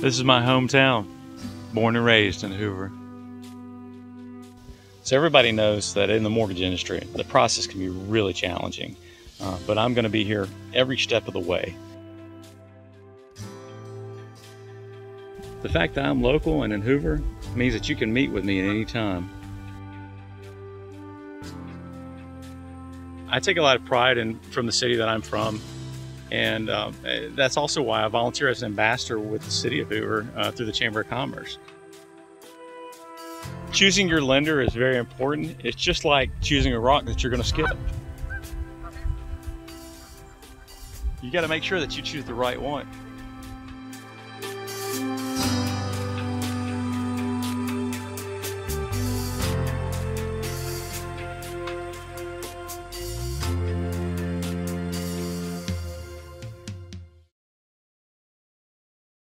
This is my hometown, born and raised in Hoover. So everybody knows that in the mortgage industry, the process can be really challenging, but I'm going to be here every step of the way. The fact that I'm local and in Hoover means that you can meet with me at any time. I take a lot of pride from the city that I'm from, and that's also why I volunteer as an ambassador with the city of Hoover through the Chamber of Commerce. Choosing your lender is very important. It's just like choosing a rock that you're going to skip. You got to make sure that you choose the right one.